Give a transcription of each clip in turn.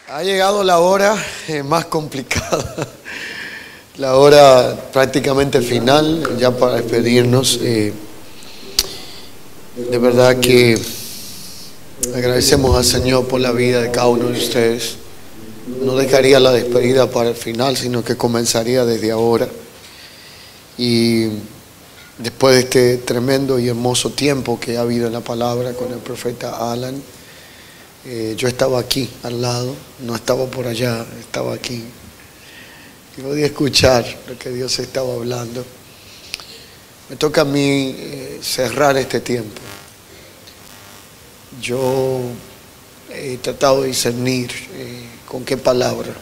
Ha llegado la hora más complicada, la hora prácticamente final, ya para despedirnos. De verdad que agradecemos al Señor por la vida de cada uno de ustedes. No dejaría la despedida para el final, sino que comenzaría desde ahora. Y después de este tremendo y hermoso tiempo que ha habido en la palabra con el profeta Alan, yo estaba aquí al lado, no estaba por allá, estaba aquí y podía escuchar lo que Dios estaba hablando. Me toca a mí cerrar este tiempo. Yo he tratado de discernir con qué palabra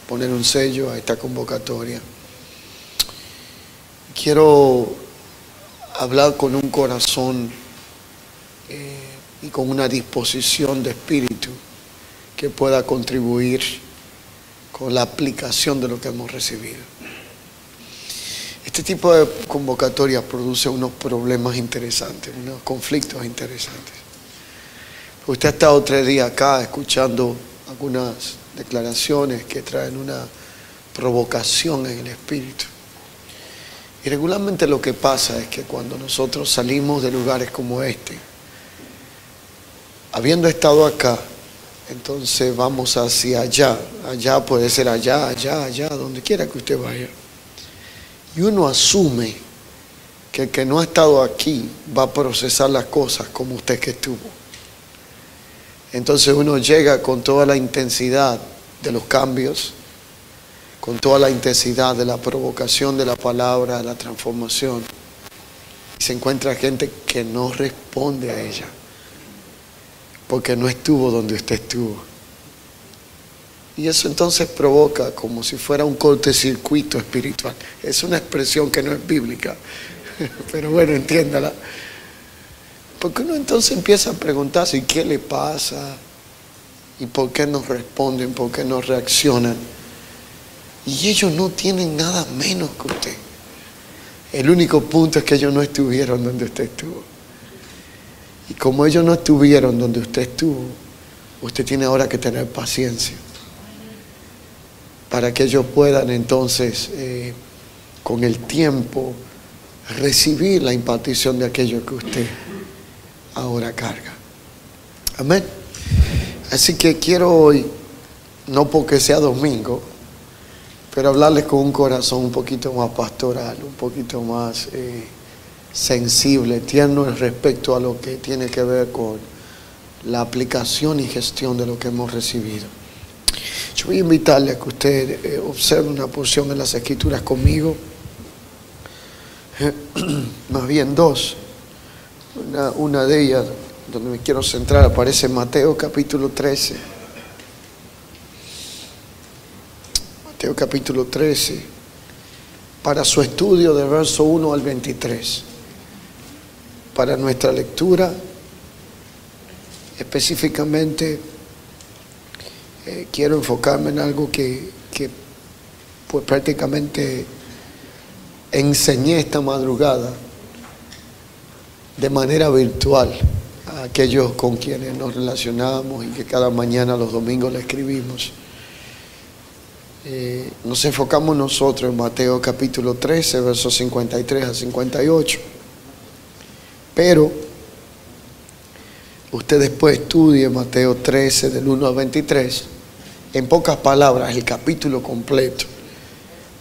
poner un sello a esta convocatoria. Quiero hablar con un corazón y con una disposición de espíritu que pueda contribuir con la aplicación de lo que hemos recibido. Este tipo de convocatoria produce unos problemas interesantes, unos conflictos interesantes. Usted ha estado 3 días acá escuchando algunas declaraciones que traen una provocación en el espíritu. Y regularmente lo que pasa es que cuando nosotros salimos de lugares como este, habiendo estado acá, entonces vamos hacia allá. Allá puede ser allá, donde quiera que usted vaya. Y uno asume que el que no ha estado aquí va a procesar las cosas como usted que estuvo. Entonces uno llega con toda la intensidad de los cambios, con toda la intensidad de la provocación de la palabra, de la transformación. Y se encuentra gente que no responde a ella, porque no estuvo donde usted estuvo. Y eso entonces provoca como si fuera un cortocircuito espiritual. Es una expresión que no es bíblica, pero bueno, entiéndala. Porque uno entonces empieza a preguntarse, ¿y qué le pasa? ¿Y por qué no responden? ¿Por qué no reaccionan? Y ellos no tienen nada menos que usted. El único punto es que ellos no estuvieron donde usted estuvo. Y como ellos no estuvieron donde usted estuvo, usted tiene ahora que tener paciencia para que ellos puedan entonces, con el tiempo, recibir la impartición de aquello que usted ahora carga. Amén. Así que quiero hoy, no porque sea domingo, pero hablarles con un corazón un poquito más pastoral, un poquito más sensible, tierno respecto a lo que tiene que ver con la aplicación y gestión de lo que hemos recibido. Yo voy a invitarle a que usted observe una porción en las Escrituras conmigo, más bien 2. Una de ellas, donde me quiero centrar, aparece en Mateo capítulo 13. Mateo capítulo 13, para su estudio del verso 1 al 23. Para nuestra lectura, específicamente, quiero enfocarme en algo que pues prácticamente enseñé esta madrugada de manera virtual a aquellos con quienes nos relacionamos y que cada mañana los domingos le escribimos. Nos enfocamos nosotros en Mateo capítulo 13, versos 53 a 58. Pero usted después estudie Mateo 13 del 1 al 23, en pocas palabras, el capítulo completo.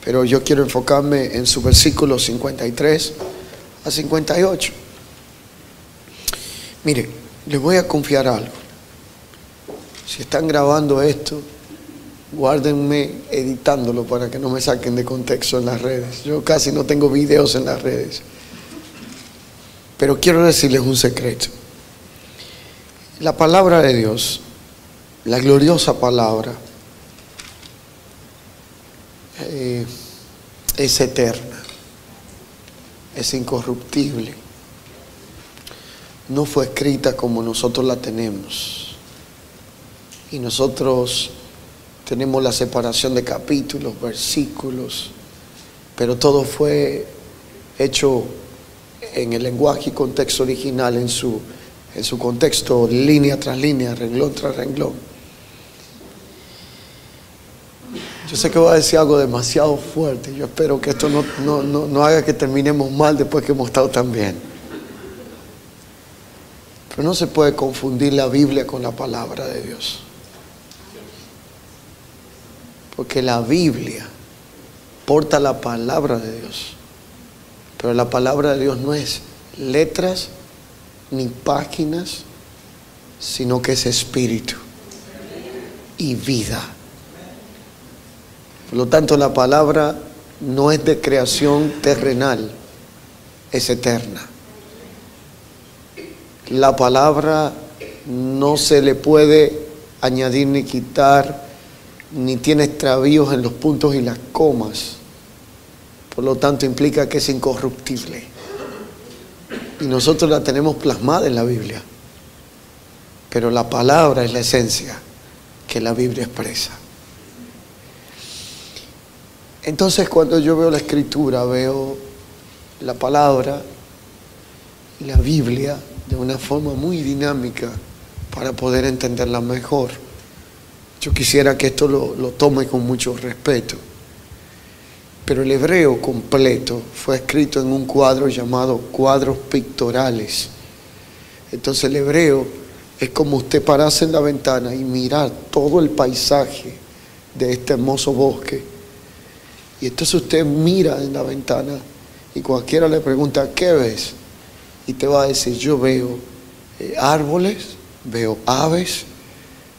Pero yo quiero enfocarme en su versículo 53 a 58. Mire, les voy a confiar algo. Si están grabando esto, guárdenme editándolo para que no me saquen de contexto en las redes. Yo casi no tengo videos en las redes. Pero quiero decirles un secreto. La palabra de Dios, la gloriosa palabra, es eterna, es incorruptible. No fue escrita como nosotros la tenemos. Y nosotros tenemos la separación de capítulos, versículos, pero todo fue hecho en el lenguaje y contexto original, en su contexto, línea tras línea, renglón tras renglón. Yo sé que voy a decir algo demasiado fuerte. Yo espero que esto no haga que terminemos mal después que hemos estado tan bien. Pero no se puede confundir la Biblia con la palabra de Dios. Porque la Biblia porta la palabra de Dios. Pero la palabra de Dios no es letras ni páginas, sino que es espíritu y vida. Por lo tanto, la palabra no es de creación terrenal, es eterna. La palabra no se le puede añadir ni quitar, ni tiene extravíos en los puntos y las comas. Por lo tanto, implica que es incorruptible. Y nosotros la tenemos plasmada en la Biblia. Pero la palabra es la esencia que la Biblia expresa. Entonces, cuando yo veo la Escritura, veo la palabra y la Biblia de una forma muy dinámica para poder entenderla mejor. Yo quisiera que esto lo tome con mucho respeto. Pero el hebreo completo fue escrito en un cuadro llamado cuadros pictoriales. Entonces el hebreo es como usted pararse en la ventana y mirar todo el paisaje de este hermoso bosque. Y entonces usted mira en la ventana y cualquiera le pregunta, ¿qué ves? Y te va a decir, yo veo árboles, veo aves,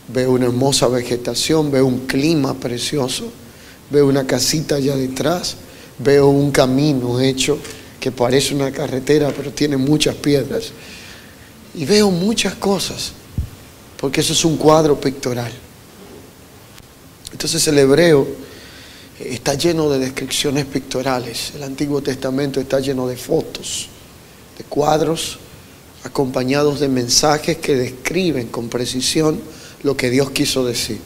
veo una hermosa vegetación, veo un clima precioso, veo una casita allá detrás, veo un camino hecho que parece una carretera pero tiene muchas piedras. Y veo muchas cosas, porque eso es un cuadro pictorial. Entonces el hebreo está lleno de descripciones pictoriales. El Antiguo Testamento está lleno de fotos, de cuadros, acompañados de mensajes que describen con precisión lo que Dios quiso decir.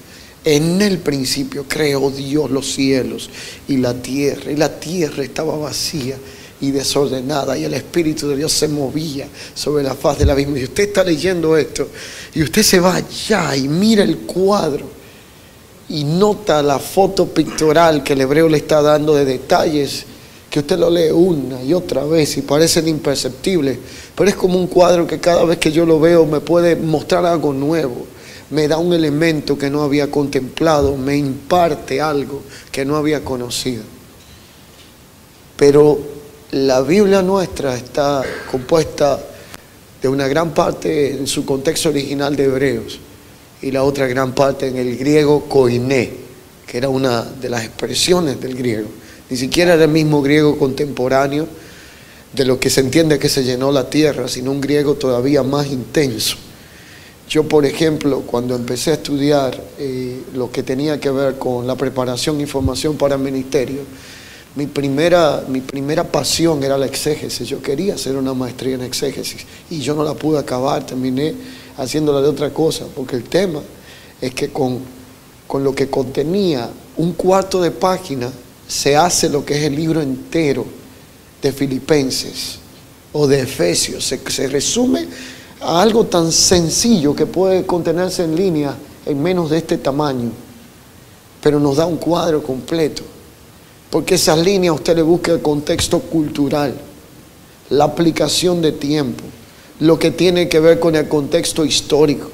En el principio creó Dios los cielos y la tierra estaba vacía y desordenada, y el Espíritu de Dios se movía sobre la faz del abismo. Y usted está leyendo esto, y usted se va allá y mira el cuadro, y nota la foto pictoral que el hebreo le está dando de detalles, que usted lo lee una y otra vez, y parecen imperceptibles, pero es como un cuadro que cada vez que yo lo veo me puede mostrar algo nuevo. Me da un elemento que no había contemplado, me imparte algo que no había conocido. Pero la Biblia nuestra está compuesta de una gran parte en su contexto original de Hebreos y la otra gran parte en el griego koiné, que era una de las expresiones del griego. Ni siquiera era el mismo griego contemporáneo de lo que se entiende que se llenó la tierra, sino un griego todavía más intenso. Yo, por ejemplo, cuando empecé a estudiar lo que tenía que ver con la preparación y formación para el ministerio, mi primera pasión era la exégesis. Yo quería hacer una maestría en exégesis y yo no la pude acabar, terminé haciéndola de otra cosa, porque el tema es que con lo que contenía un cuarto de página se hace lo que es el libro entero de Filipenses o de Efesios. Se resume a algo tan sencillo que puede contenerse en línea en menos de este tamaño, pero nos da un cuadro completo, porque esas líneas usted le busca el contexto cultural, la aplicación de tiempo, lo que tiene que ver con el contexto histórico,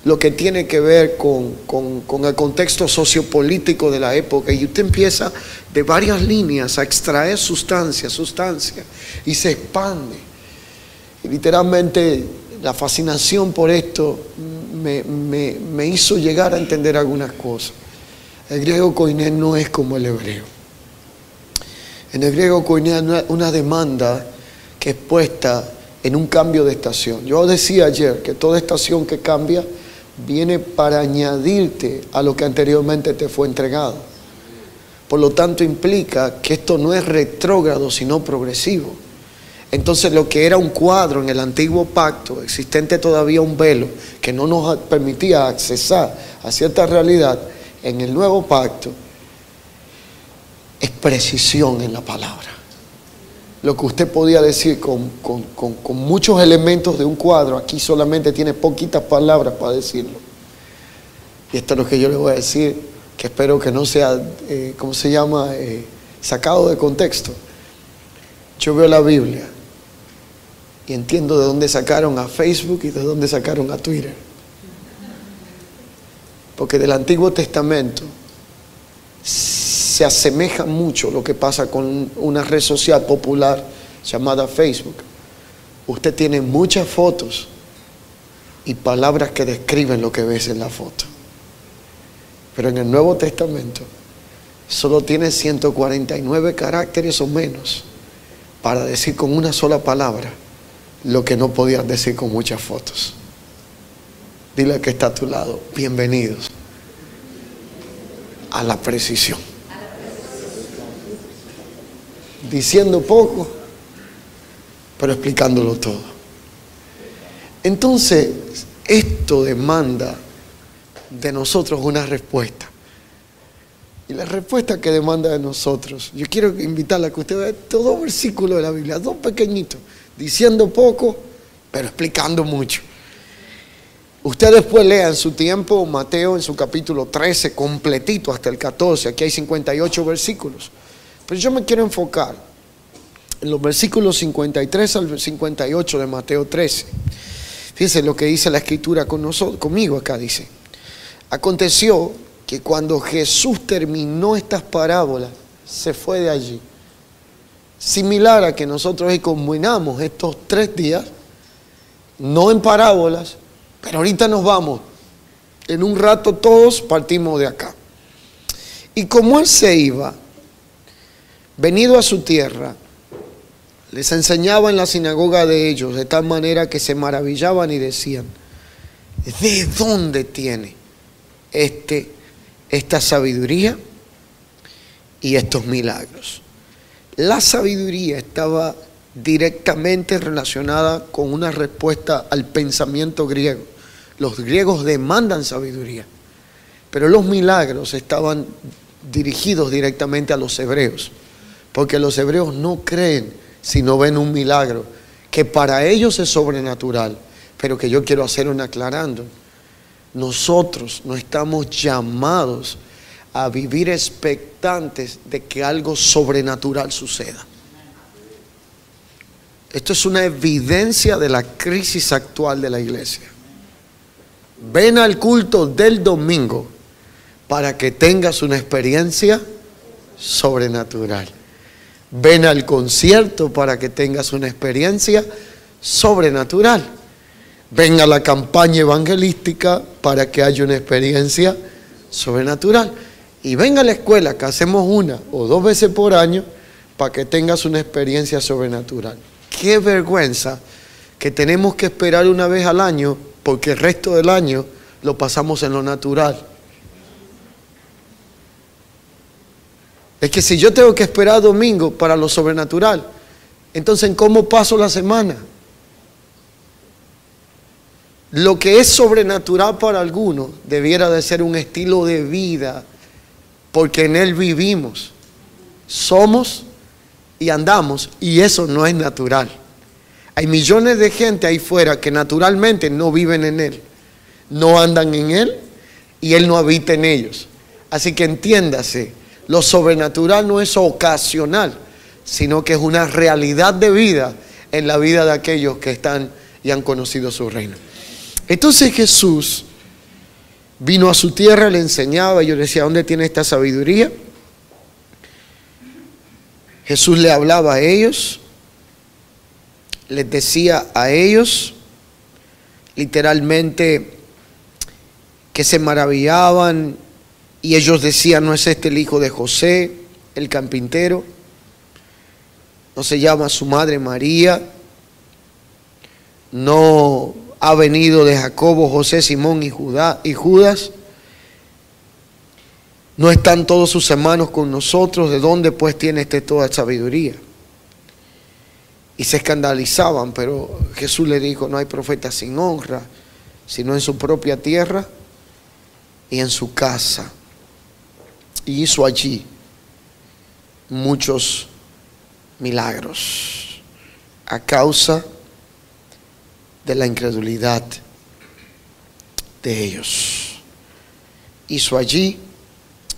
lo que tiene que ver con el contexto sociopolítico de la época, y usted empieza de varias líneas a extraer sustancia, y se expande. Y literalmente la fascinación por esto me hizo llegar a entender algunas cosas. El griego koiné no es como el hebreo. En el griego koiné hay una demanda que es puesta en un cambio de estación. Yo decía ayer que toda estación que cambia viene para añadirte a lo que anteriormente te fue entregado. Por lo tanto, implica que esto no es retrógrado, sino progresivo. Entonces, lo que era un cuadro en el antiguo pacto, existente todavía un velo que no nos permitía accesar a cierta realidad, en el nuevo pacto es precisión en la palabra. Lo que usted podía decir con muchos elementos de un cuadro, aquí solamente tiene poquitas palabras para decirlo. Y esto es lo que yo le voy a decir que espero que no sea, ¿cómo se llama?, sacado de contexto. Yo veo la Biblia y entiendo de dónde sacaron a Facebook y de dónde sacaron a Twitter. Porque del Antiguo Testamento se asemeja mucho lo que pasa con una red social popular llamada Facebook. Usted tiene muchas fotos y palabras que describen lo que ves en la foto. Pero en el Nuevo Testamento solo tiene 149 caracteres o menos para decir con una sola palabra lo que no podías decir con muchas fotos. Dile al que está a tu lado, bienvenidos a la precisión. Diciendo poco, pero explicándolo todo. Entonces, esto demanda de nosotros una respuesta. Y la respuesta que demanda de nosotros, yo quiero invitarla a que usted vea estos dos versículos de la Biblia, dos pequeñitos, diciendo poco, pero explicando mucho. Usted después lea en su tiempo Mateo en su capítulo 13, completito hasta el 14, aquí hay 58 versículos. Pero yo me quiero enfocar en los versículos 53 al 58 de Mateo 13. Fíjense lo que dice la Escritura conmigo acá, dice: aconteció que cuando Jesús terminó estas parábolas, se fue de allí. Similar a que nosotros hoy combinamos estos 3 días, no en parábolas, pero ahorita nos vamos. En un rato todos partimos de acá. Y como él se iba, venido a su tierra, les enseñaba en la sinagoga de ellos, de tal manera que se maravillaban y decían: ¿de dónde tiene esta sabiduría y estos milagros? La sabiduría estaba directamente relacionada con una respuesta al pensamiento griego. Los griegos demandan sabiduría, pero los milagros estaban dirigidos directamente a los hebreos, porque los hebreos no creen si no ven un milagro, que para ellos es sobrenatural, pero que yo quiero hacer un aclarando. Nosotros no estamos llamados a vivir expectantes de que algo sobrenatural suceda. Esto es una evidencia de la crisis actual de la iglesia. Ven al culto del domingo para que tengas una experiencia sobrenatural. Ven al concierto para que tengas una experiencia sobrenatural. Ven a la campaña evangelística para que haya una experiencia sobrenatural. Y ven a la escuela, que hacemos 1 o 2 veces por año, para que tengas una experiencia sobrenatural. Qué vergüenza que tenemos que esperar una vez al año, porque el resto del año lo pasamos en lo natural. Es que si yo tengo que esperar domingo para lo sobrenatural, entonces ¿en cómo paso la semana? Lo que es sobrenatural para algunos debiera de ser un estilo de vida, porque en él vivimos, somos y andamos, y eso no es natural. Hay millones de gente ahí fuera que naturalmente no viven en él, no andan en él y él no habita en ellos. Así que entiéndase, lo sobrenatural no es ocasional, sino que es una realidad de vida en la vida de aquellos que están y han conocido su reino. Entonces Jesús vino a su tierra, le enseñaba, y yo le decía: ¿dónde tiene esta sabiduría? Jesús le hablaba a ellos, les decía a ellos literalmente que se maravillaban, y ellos decían: ¿no es este el hijo de José, el carpintero? ¿No se llama su madre María? ¿No ha venido de Jacobo, José, Simón y Judas? ¿No están todos sus hermanos con nosotros? ¿De dónde pues tiene toda sabiduría? Y se escandalizaban, pero Jesús le dijo: no hay profeta sin honra, sino en su propia tierra y en su casa. Y hizo allí muchos milagros a causa de la incredulidad de ellos. Hizo allí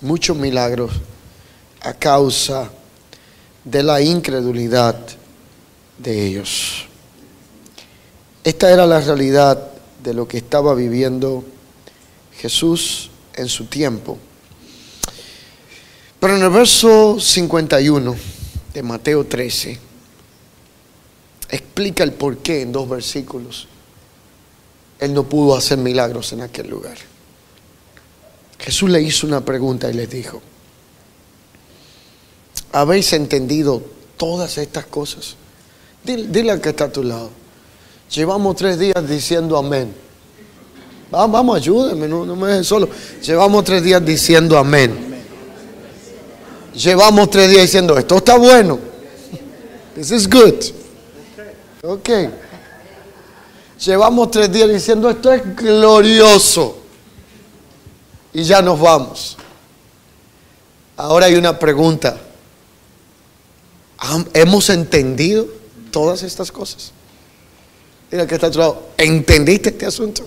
muchos milagros a causa de la incredulidad de ellos. Esta era la realidad de lo que estaba viviendo Jesús en su tiempo. Pero en el verso 51 de Mateo 13, explica el porqué en 2 versículos. Él no pudo hacer milagros en aquel lugar. Jesús le hizo una pregunta y les dijo: ¿habéis entendido todas estas cosas? Dile al que está a tu lado: llevamos 3 días diciendo amén. Vamos, ayúdenme, no me dejen solo. Llevamos 3 días diciendo amén. Llevamos 3 días diciendo esto está bueno. This is good. Ok. Llevamos 3 días diciendo esto es glorioso. Y ya nos vamos. Ahora hay una pregunta. ¿Hemos entendido todas estas cosas? Mira que está a tu lado. ¿Entendiste este asunto?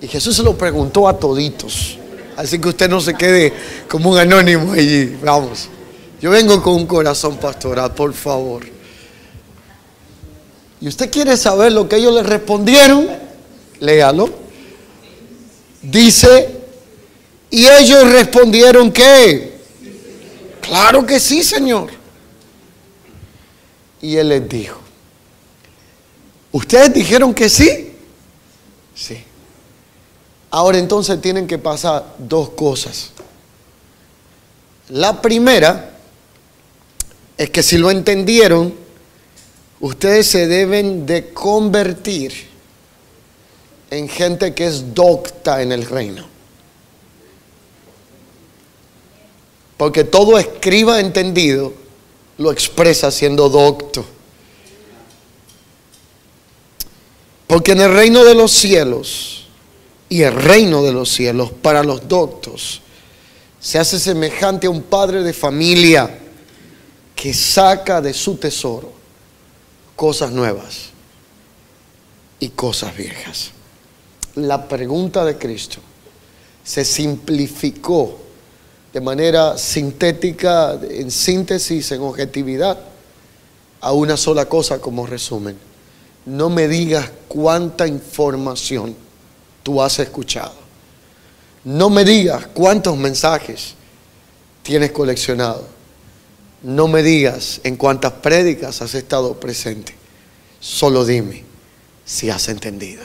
Y Jesús se lo preguntó a toditos. Así que usted no se quede como un anónimo allí. Vamos. Yo vengo con un corazón pastoral, por favor. ¿Y usted quiere saber lo que ellos le respondieron? Léalo. Dice, y ellos respondieron ¿qué? Claro que sí, Señor. Y Él les dijo, ¿ustedes dijeron que sí? Sí. Ahora entonces tienen que pasar 2 cosas. La primera es que si lo entendieron, ustedes se deben de convertir en gente que es docta en el reino. Porque todo escriba entendido lo expresa siendo docto. Porque en el reino de los cielos y el reino de los cielos para los doctos se hace semejante a un padre de familia que saca de su tesoro cosas nuevas y cosas viejas. La pregunta de Cristo se simplificó de manera sintética, en síntesis, en objetividad, a una sola cosa como resumen. No me digas cuánta información tú has escuchado. No me digas cuántos mensajes tienes coleccionado. No me digas en cuántas prédicas has estado presente. Solo dime si has entendido.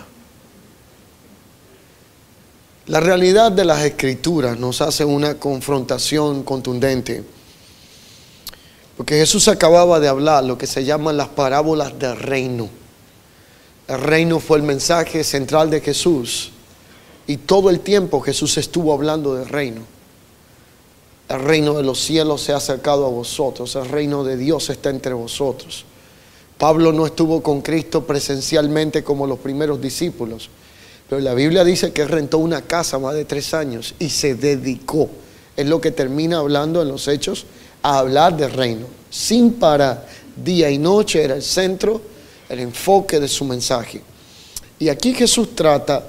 La realidad de las Escrituras nos hace una confrontación contundente. Porque Jesús acababa de hablar lo que se llaman las parábolas del reino. El reino fue el mensaje central de Jesús. Y todo el tiempo Jesús estuvo hablando del reino. El reino de los cielos se ha acercado a vosotros. El reino de Dios está entre vosotros. Pablo no estuvo con Cristo presencialmente como los primeros discípulos. Pero la Biblia dice que rentó una casa más de 3 años y se dedicó. Es lo que termina hablando en los Hechos, a hablar del reino. Sin parar, día y noche era el centro, el enfoque de su mensaje. Y aquí Jesús trata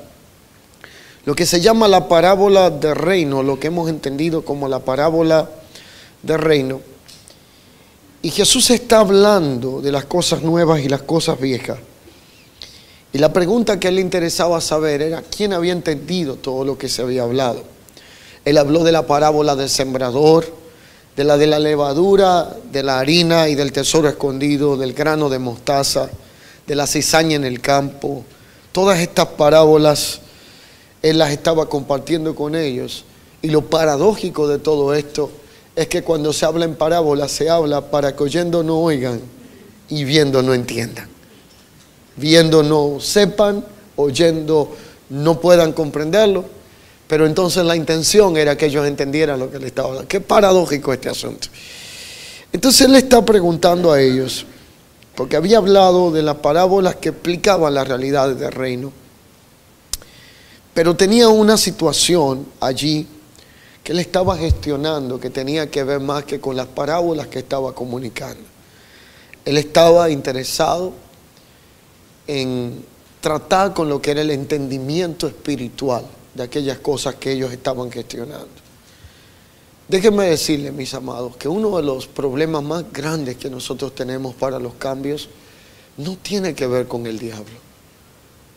lo que se llama la parábola del reino, lo que hemos entendido como la parábola del reino. Y Jesús está hablando de las cosas nuevas y las cosas viejas. Y la pregunta que a él le interesaba saber era quién había entendido todo lo que se había hablado. Él habló de la parábola del sembrador, de la levadura, de la harina y del tesoro escondido, del grano de mostaza, de la cizaña en el campo. Todas estas parábolas él las estaba compartiendo con ellos. Y lo paradójico de todo esto es que cuando se habla en parábolas se habla para que oyendo no oigan y viendo no entiendan. Viendo no sepan, oyendo no puedan comprenderlo, pero entonces la intención era que ellos entendieran lo que le estaba hablando. Qué paradójico este asunto. Entonces él le está preguntando a ellos, porque había hablado de las parábolas que explicaban las realidades del reino, pero tenía una situación allí que él estaba gestionando que tenía que ver más que con las parábolas que estaba comunicando. Él estaba interesado en tratar con lo que era el entendimiento espiritual de aquellas cosas que ellos estaban gestionando. Déjenme decirles, mis amados, que uno de los problemas más grandes que nosotros tenemos para los cambios no tiene que ver con el diablo.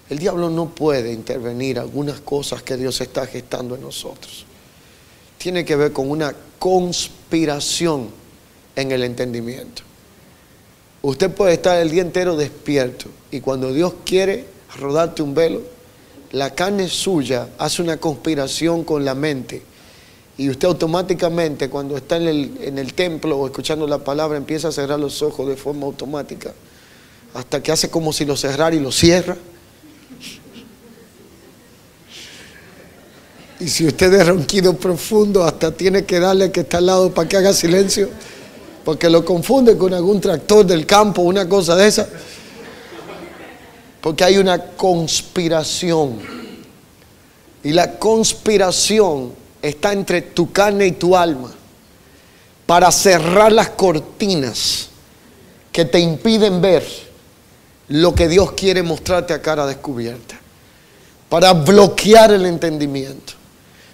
El diablo no puede intervenir algunas cosas que Dios está gestando en nosotros. Tiene que ver con una conspiración en el entendimiento. Usted puede estar el día entero despierto y cuando Dios quiere rodarte un velo, la carne suya hace una conspiración con la mente y usted automáticamente, cuando está en el templo o escuchando la palabra, empieza a cerrar los ojos de forma automática hasta que hace como si lo cerrara y lo cierra. Y si usted es ronquido profundo, hasta tiene que darle al que está al lado para que haga silencio, porque lo confunde con algún tractor del campo, una cosa de esa. Porque hay una conspiración. Y la conspiración está entre tu carne y tu alma para cerrar las cortinas que te impiden ver lo que Dios quiere mostrarte a cara descubierta. Para bloquear el entendimiento.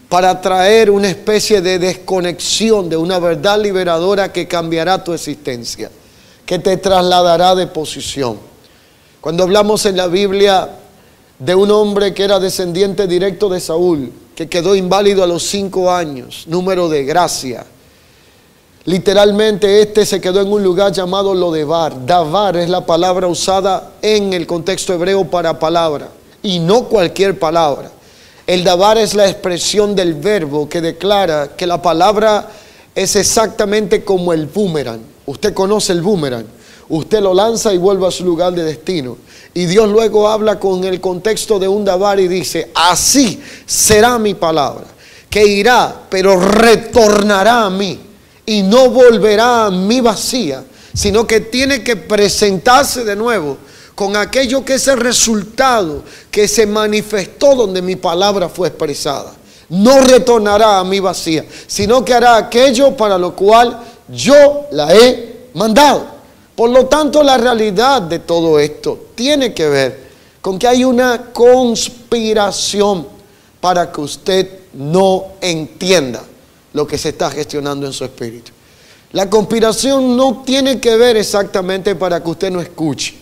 Para traer una especie de desconexión de una verdad liberadora que cambiará tu existencia, que te trasladará de posición. Cuando hablamos en la Biblia de un hombre que era descendiente directo de Saúl, que quedó inválido a los 5 años, número de gracia. Literalmente se quedó en un lugar llamado Lodebar. Dabar es la palabra usada en el contexto hebreo para palabra, y no cualquier palabra. El dabar es la expresión del verbo que declara que la palabra es exactamente como el boomerang. Usted conoce el boomerang. Usted lo lanza y vuelve a su lugar de destino. Y Dios luego habla con el contexto de un dabar y dice, así será mi palabra, que irá, pero retornará a mí y no volverá a mí vacía, sino que tiene que presentarse de nuevo con aquello que es el resultado que se manifestó donde mi palabra fue expresada. No retornará a mí vacía, sino que hará aquello para lo cual yo la he mandado. Por lo tanto, la realidad de todo esto tiene que ver con que hay una conspiración para que usted no entienda lo que se está gestionando en su espíritu. La conspiración no tiene que ver exactamente para que usted no escuche.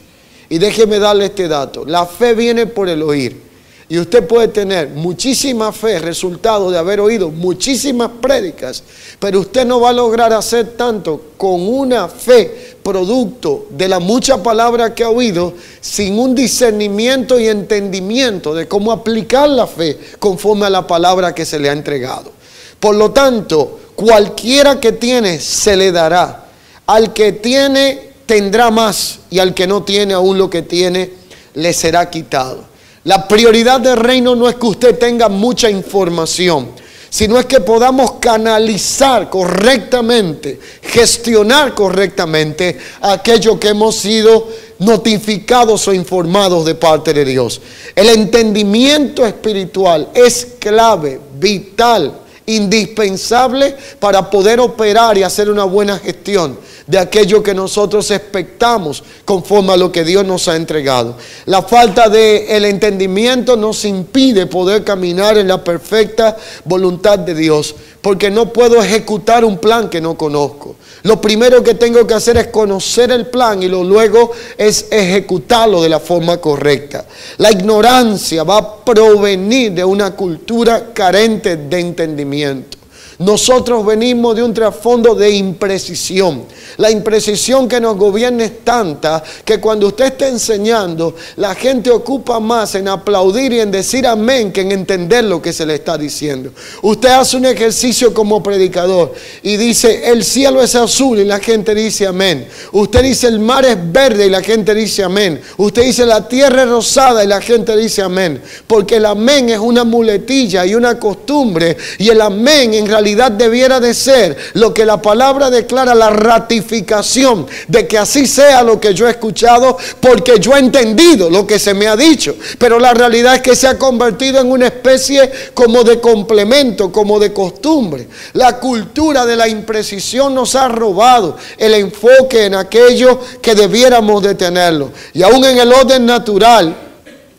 Y déjeme darle este dato. La fe viene por el oír. Y usted puede tener muchísima fe, resultado de haber oído muchísimas prédicas, pero usted no va a lograr hacer tanto con una fe producto de la mucha palabra que ha oído, sin un discernimiento y entendimiento de cómo aplicar la fe conforme a la palabra que se le ha entregado. Por lo tanto, cualquiera que tiene se le dará. Al que tiene tendrá más, y al que no tiene aún lo que tiene le será quitado. La prioridad del reino no es que usted tenga mucha información, sino es que podamos canalizar correctamente, gestionar correctamente aquello que hemos sido notificados o informados de parte de Dios. El entendimiento espiritual es clave, vital, indispensable para poder operar y hacer una buena gestión de aquello que nosotros expectamos conforme a lo que Dios nos ha entregado. La falta de el entendimiento nos impide poder caminar en la perfecta voluntad de Dios, porque no puedo ejecutar un plan que no conozco. Lo primero que tengo que hacer es conocer el plan y luego es ejecutarlo de la forma correcta. La ignorancia va a provenir de una cultura carente de entendimiento. Nosotros venimos de un trasfondo de imprecisión. La imprecisión que nos gobierna es tanta que cuando usted está enseñando, la gente ocupa más en aplaudir y en decir amén que en entender lo que se le está diciendo. Usted hace un ejercicio como predicador y dice, el cielo es azul, y la gente dice amén. Usted dice, el mar es verde, y la gente dice amén. Usted dice, la tierra es rosada, y la gente dice amén. Porque el amén es una muletilla y una costumbre, y el amén en realidad debiera de ser lo que la palabra declara, la ratificación de que así sea lo que yo he escuchado, porque yo he entendido lo que se me ha dicho. Pero la realidad es que se ha convertido en una especie como de complemento, como de costumbre. La cultura de la imprecisión nos ha robado el enfoque en aquello que debiéramos de tenerlo. Y aún en el orden natural,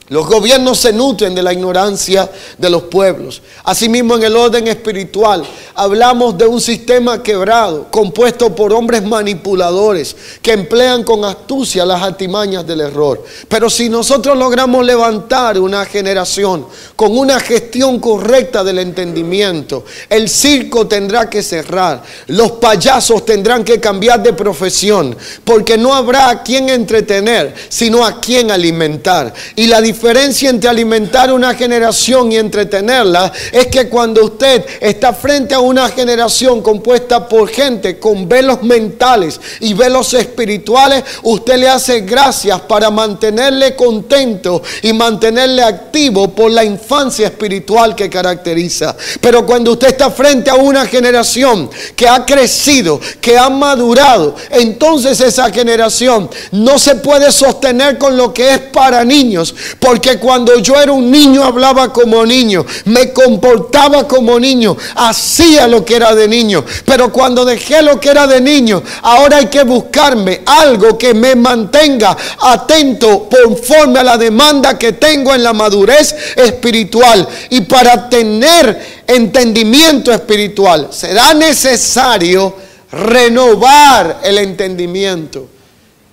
Los gobiernos se nutren de la ignorancia de los pueblos. Asimismo, en el orden espiritual, hablamos de un sistema quebrado, compuesto por hombres manipuladores que emplean con astucia las artimañas del error. Pero si nosotros logramos levantar una generación con una gestión correcta del entendimiento, el circo tendrá que cerrar, los payasos tendrán que cambiar de profesión, porque no habrá a quien entretener, sino a quien alimentar. Y la diferencia entre alimentar una generación y entretenerla es que cuando usted está frente a una generación compuesta por gente con velos mentales y velos espirituales, usted le hace gracias para mantenerle contento y mantenerle activo por la infancia espiritual que caracteriza. Pero cuando usted está frente a una generación que ha crecido, que ha madurado, entonces esa generación no se puede sostener con lo que es para niños, porque cuando yo era un niño hablaba como niño, me comportaba como niño, hacía lo que era de niño. Pero cuando dejé lo que era de niño, ahora hay que buscarme algo que me mantenga atento conforme a la demanda que tengo en la madurez espiritual. Y para tener entendimiento espiritual será necesario renovar el entendimiento,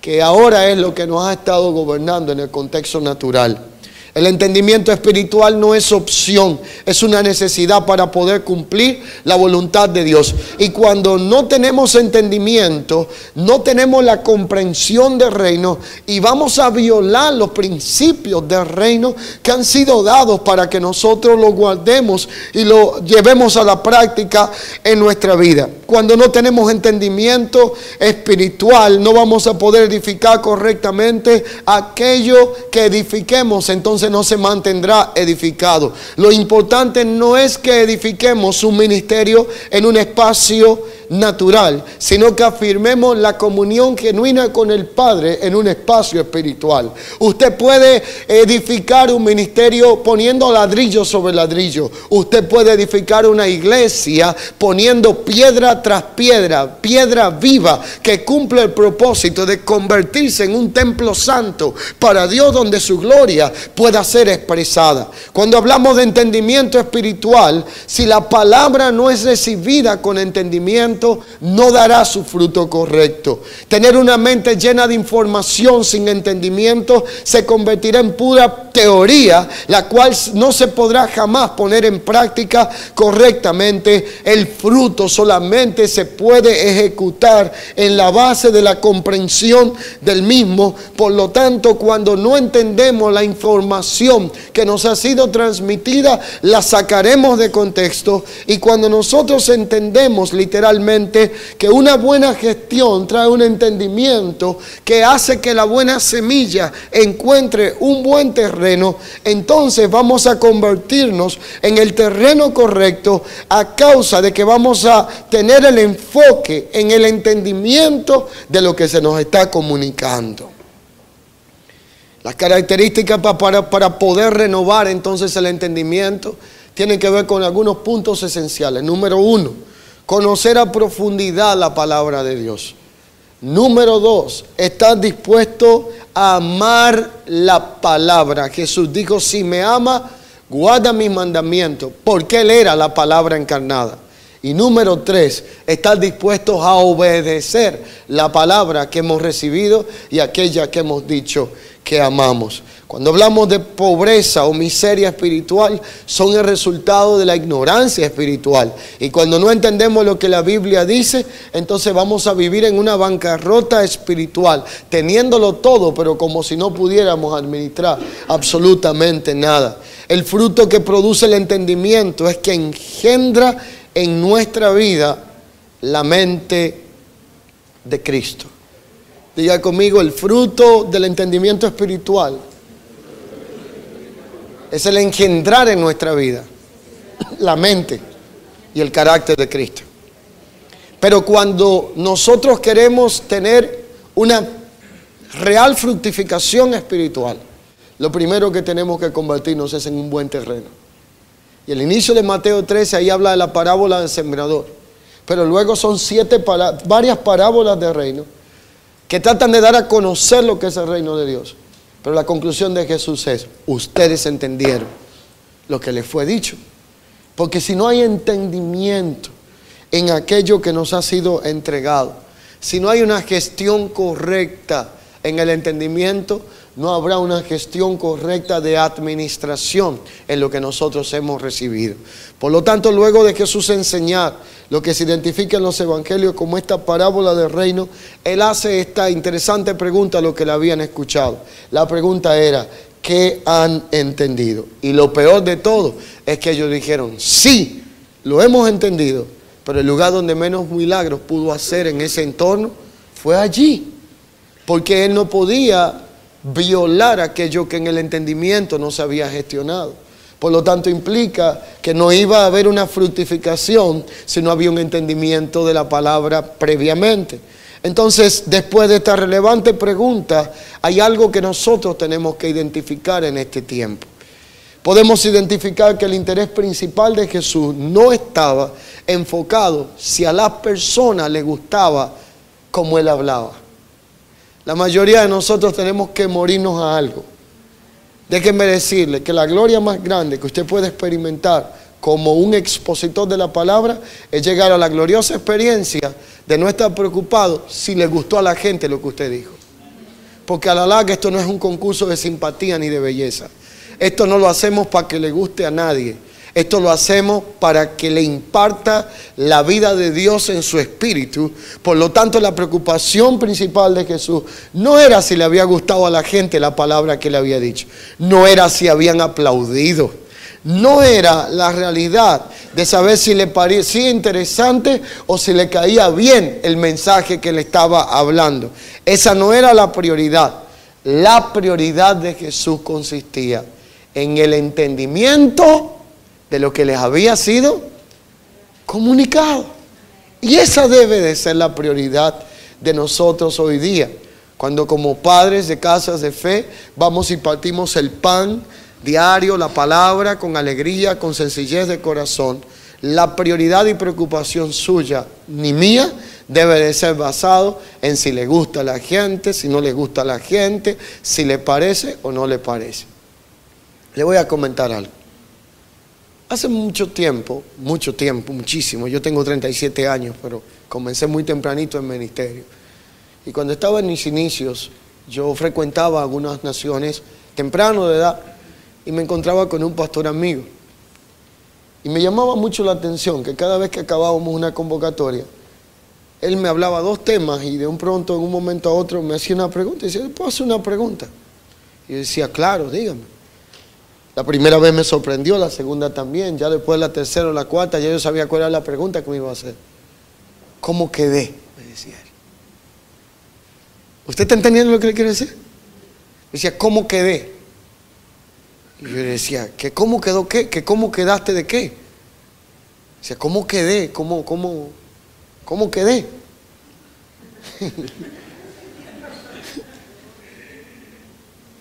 que ahora es lo que nos ha estado gobernando en el contexto natural. El entendimiento espiritual no es opción, es una necesidad para poder cumplir la voluntad de Dios. Y cuando no tenemos entendimiento, no tenemos la comprensión del reino y vamos a violar los principios del reino que han sido dados para que nosotros los guardemos y lo llevemos a la práctica en nuestra vida. Cuando no tenemos entendimiento espiritual, no vamos a poder edificar correctamente aquello que edifiquemos, entonces no se mantendrá edificado. Lo importante no es que edifiquemos un ministerio en un espacio natural, sino que afirmemos la comunión genuina con el Padre en un espacio espiritual. Usted puede edificar un ministerio poniendo ladrillo sobre ladrillo. Usted puede edificar una iglesia poniendo piedra tras piedra, piedra viva que cumple el propósito de convertirse en un templo santo para Dios, donde su gloria pueda ser expresada. Cuando hablamos de entendimiento espiritual, si la palabra no es recibida con entendimiento, no dará su fruto correcto. Tener una mente llena de información sin entendimiento se convertirá en pura teoría, la cual no se podrá jamás poner en práctica correctamente. El fruto solamente se puede ejecutar en la base de la comprensión del mismo. Por lo tanto, cuando no entendemos la información que nos ha sido transmitida, la sacaremos de contexto. Y cuando nosotros entendemos literalmente que una buena gestión trae un entendimiento que hace que la buena semilla encuentre un buen terreno, entonces vamos a convertirnos en el terreno correcto, a causa de que vamos a tener el enfoque en el entendimiento de lo que se nos está comunicando. Las características para poder renovar entonces el entendimiento tienen que ver con algunos puntos esenciales. Número 1, conocer a profundidad la palabra de Dios. Número 2, estar dispuesto a amar la palabra. Jesús dijo: si me ama, guarda mis mandamientos, porque Él era la palabra encarnada. Y número 3, estar dispuestos a obedecer la palabra que hemos recibido y aquella que hemos dicho que amamos. Cuando hablamos de pobreza o miseria espiritual, son el resultado de la ignorancia espiritual. Y cuando no entendemos lo que la Biblia dice, entonces vamos a vivir en una bancarrota espiritual, teniéndolo todo, pero como si no pudiéramos administrar absolutamente nada. El fruto que produce el entendimiento es que engendra en nuestra vida la mente de Cristo. Diga conmigo: el fruto del entendimiento espiritual es el engendrar en nuestra vida la mente y el carácter de Cristo. Pero cuando nosotros queremos tener una real fructificación espiritual, lo primero que tenemos que convertirnos es en un buen terreno. Y el inicio de Mateo 13 ahí habla de la parábola del sembrador. Pero luego son varias parábolas del reino que tratan de dar a conocer lo que es el reino de Dios. Pero la conclusión de Jesús es, ustedes entendieron lo que les fue dicho. Porque si no hay entendimiento en aquello que nos ha sido entregado, si no hay una gestión correcta en el entendimiento, no habrá una gestión correcta de administración en lo que nosotros hemos recibido. Por lo tanto, luego de Jesús enseñar lo que se identifica en los evangelios como esta parábola del reino, Él hace esta interesante pregunta a los que la habían escuchado. La pregunta era, ¿qué han entendido? Y lo peor de todo es que ellos dijeron, sí, lo hemos entendido, pero el lugar donde menos milagros pudo hacer en ese entorno fue allí, porque Él no podía violar aquello que en el entendimiento no se había gestionado. Por lo tanto, implica que no iba a haber una fructificación si no había un entendimiento de la palabra previamente. Entonces, después de esta relevante pregunta, hay algo que nosotros tenemos que identificar en este tiempo. Podemos identificar que el interés principal de Jesús no estaba enfocado si a la persona le gustaba como Él hablaba. La mayoría de nosotros tenemos que morirnos a algo. Déjenme decirle que la gloria más grande que usted puede experimentar como un expositor de la palabra es llegar a la gloriosa experiencia de no estar preocupado si le gustó a la gente lo que usted dijo. Porque a la larga esto no es un concurso de simpatía ni de belleza. Esto no lo hacemos para que le guste a nadie. Esto lo hacemos para que le imparta la vida de Dios en su espíritu. Por lo tanto, la preocupación principal de Jesús no era si le había gustado a la gente la palabra que le había dicho. No era si habían aplaudido. No era la realidad de saber si le parecía interesante o si le caía bien el mensaje que le estaba hablando. Esa no era la prioridad. La prioridad de Jesús consistía en el entendimiento de lo que les había sido comunicado. Y esa debe de ser la prioridad de nosotros hoy día. Cuando como padres de casas de fe vamos y partimos el pan diario, la palabra, con alegría, con sencillez de corazón, la prioridad y preocupación suya, ni mía, debe de ser basado en si le gusta a la gente, si no le gusta a la gente, si le parece o no le parece. Le voy a comentar algo. Hace muchísimo, yo tengo 37 años, pero comencé muy tempranito en ministerio. Y cuando estaba en mis inicios, yo frecuentaba algunas naciones temprano de edad y me encontraba con un pastor amigo. Y me llamaba mucho la atención que cada vez que acabábamos una convocatoria, él me hablaba dos temas y de un pronto, en un momento a otro, me hacía una pregunta y decía, ¿puedo hacer una pregunta? Y yo decía, claro, dígame. La primera vez me sorprendió, la segunda también, ya después la tercera o la cuarta, ya yo sabía cuál era la pregunta que me iba a hacer. ¿Cómo quedé? Me decía él. ¿Usted está entendiendo lo que le quiere decir? Me decía, ¿cómo quedé? Y yo le decía, ¿que cómo quedó qué? ¿Que cómo quedaste de qué? Decía, ¿cómo quedé? ¿Cómo quedé?